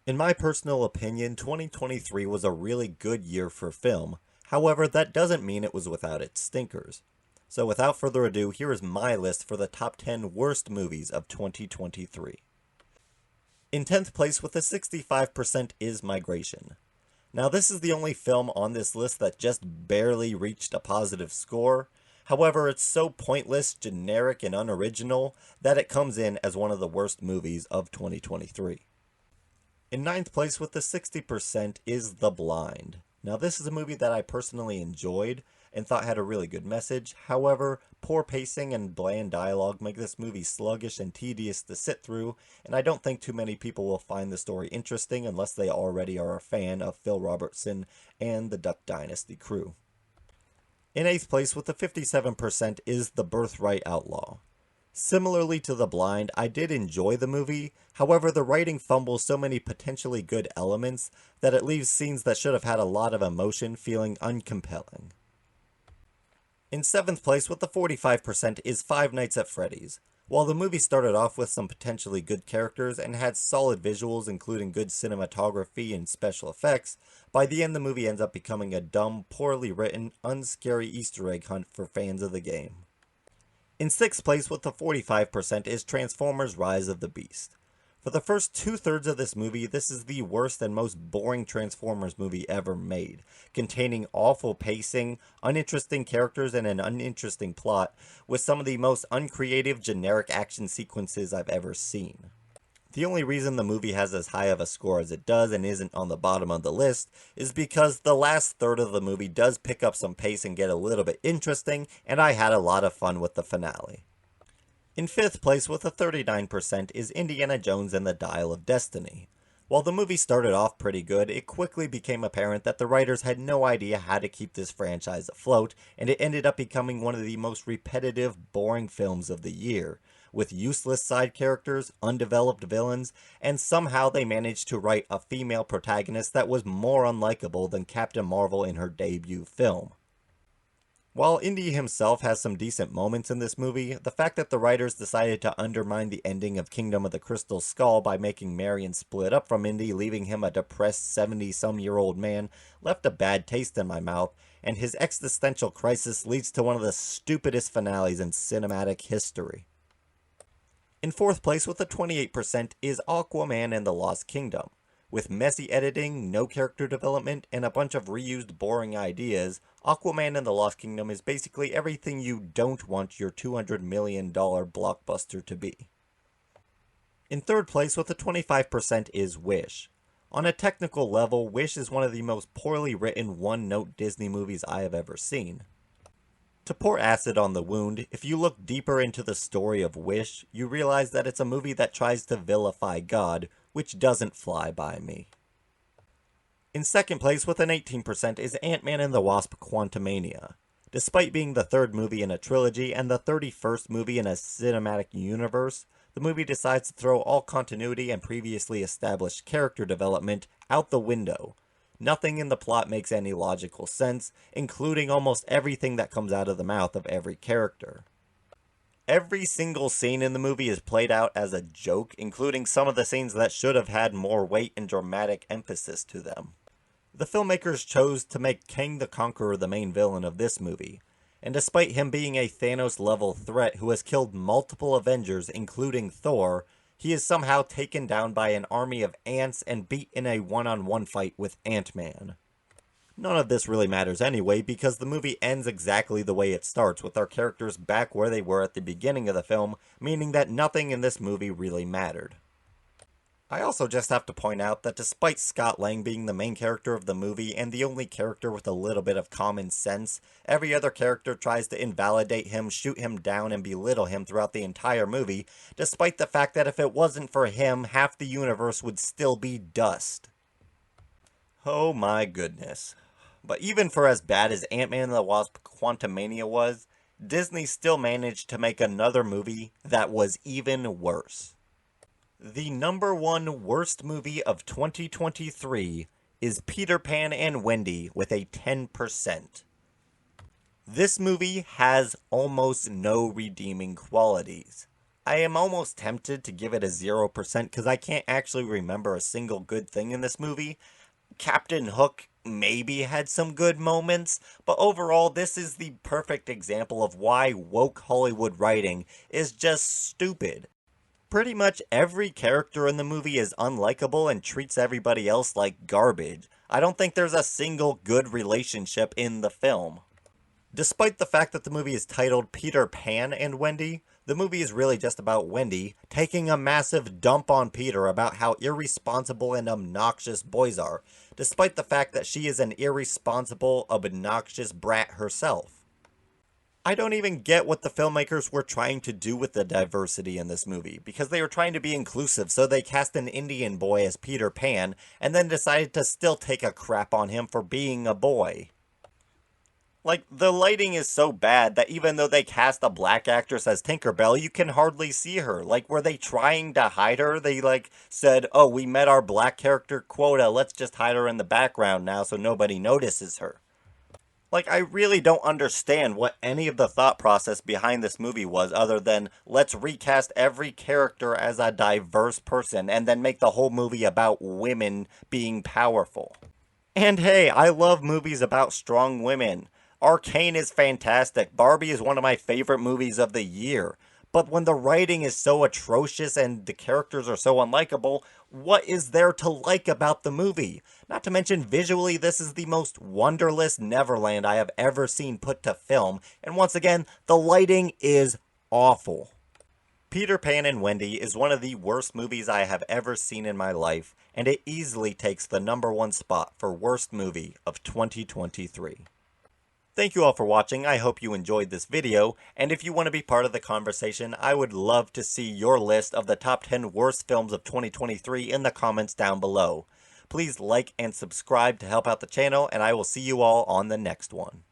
In my personal opinion, 2023 was a really good year for film. However, that doesn't mean it was without its stinkers. So without further ado, here is my list for the top 10 worst movies of 2023. In 10th place with a 65% is Migration. Now, this is the only film on this list that just barely reached a positive score. However, it's so pointless, generic, and unoriginal that it comes in as one of the worst movies of 2023. In ninth place with the 60% is The Blind. Now, this is a movie that I personally enjoyed and thought had a really good message. However, poor pacing and bland dialogue make this movie sluggish and tedious to sit through, and I don't think too many people will find the story interesting unless they already are a fan of Phil Robertson and the Duck Dynasty crew. In eighth place with the 57% is The Birthright Outlaw. Similarly to The Blind, I did enjoy the movie, however the writing fumbles so many potentially good elements that it leaves scenes that should have had a lot of emotion feeling uncompelling. In seventh place with the 45% is Five Nights at Freddy's. While the movie started off with some potentially good characters and had solid visuals including good cinematography and special effects, by the end the movie ends up becoming a dumb, poorly written, unscary Easter egg hunt for fans of the game. In sixth place with the 45% is Transformers Rise of the Beast. For the first two-thirds of this movie, this is the worst and most boring Transformers movie ever made, containing awful pacing, uninteresting characters, and an uninteresting plot, with some of the most uncreative, generic action sequences I've ever seen. The only reason the movie has as high of a score as it does and isn't on the bottom of the list is because the last third of the movie does pick up some pace and get a little bit interesting, and I had a lot of fun with the finale. In fifth place with a 39% is Indiana Jones and the Dial of Destiny. While the movie started off pretty good, it quickly became apparent that the writers had no idea how to keep this franchise afloat, and it ended up becoming one of the most repetitive, boring films of the year, with useless side characters, undeveloped villains, and somehow they managed to write a female protagonist that was more unlikable than Captain Marvel in her debut film. While Indy himself has some decent moments in this movie, the fact that the writers decided to undermine the ending of Kingdom of the Crystal Skull by making Marion split up from Indy, leaving him a depressed 70-some-year-old man, left a bad taste in my mouth, and his existential crisis leads to one of the stupidest finales in cinematic history. In fourth place with a 28% is Aquaman and the Lost Kingdom. With messy editing, no character development, and a bunch of reused boring ideas, Aquaman and the Lost Kingdom is basically everything you don't want your $200 million blockbuster to be. In third place with a 25% is Wish. On a technical level, Wish is one of the most poorly written one-note Disney movies I have ever seen. To pour acid on the wound, if you look deeper into the story of Wish, you realize that it's a movie that tries to vilify God, which doesn't fly by me. In second place with an 18% is Ant-Man and the Wasp: Quantumania. Despite being the third movie in a trilogy and the 31st movie in a cinematic universe, the movie decides to throw all continuity and previously established character development out the window. Nothing in the plot makes any logical sense, including almost everything that comes out of the mouth of every character. Every single scene in the movie is played out as a joke, including some of the scenes that should have had more weight and dramatic emphasis to them. The filmmakers chose to make Kang the Conqueror the main villain of this movie, and despite him being a Thanos-level threat who has killed multiple Avengers, including Thor, he is somehow taken down by an army of ants and beat in a one-on-one fight with Ant-Man. None of this really matters anyway, because the movie ends exactly the way it starts, with our characters back where they were at the beginning of the film, meaning that nothing in this movie really mattered. I also just have to point out that despite Scott Lang being the main character of the movie and the only character with a little bit of common sense, every other character tries to invalidate him, shoot him down, and belittle him throughout the entire movie, despite the fact that if it wasn't for him, half the universe would still be dust. Oh my goodness. But even for as bad as Ant-Man and the Wasp: Quantumania was, Disney still managed to make another movie that was even worse. The number one worst movie of 2023 is Peter Pan and Wendy with a 10%. This movie has almost no redeeming qualities. I am almost tempted to give it a 0% because I can't actually remember a single good thing in this movie. Captain Hook maybe had some good moments, but overall, this is the perfect example of why woke Hollywood writing is just stupid. Pretty much every character in the movie is unlikable and treats everybody else like garbage. I don't think there's a single good relationship in the film. Despite the fact that the movie is titled Peter Pan and Wendy, the movie is really just about Wendy taking a massive dump on Peter about how irresponsible and obnoxious boys are, despite the fact that she is an irresponsible, obnoxious brat herself. I don't even get what the filmmakers were trying to do with the diversity in this movie, because they were trying to be inclusive, so they cast an Indian boy as Peter Pan, and then decided to still take a crap on him for being a boy. Like, the lighting is so bad that even though they cast a black actress as Tinkerbell, you can hardly see her. Like, were they trying to hide her? They, said, oh, we met our black character quota, let's just hide her in the background now so nobody notices her. Like, I really don't understand what any of the thought process behind this movie was other than, let's recast every character as a diverse person and then make the whole movie about women being powerful. And hey, I love movies about strong women. Arcane is fantastic. Barbie is one of my favorite movies of the year. But when the writing is so atrocious and the characters are so unlikable, what is there to like about the movie? Not to mention, visually, this is the most wonderless Neverland I have ever seen put to film, and once again, the lighting is awful. Peter Pan and Wendy is one of the worst movies I have ever seen in my life, and it easily takes the #1 spot for worst movie of 2023. Thank you all for watching. I hope you enjoyed this video, and if you want to be part of the conversation, I would love to see your list of the top 10 worst films of 2023 in the comments down below. Please like and subscribe to help out the channel, and I will see you all on the next one.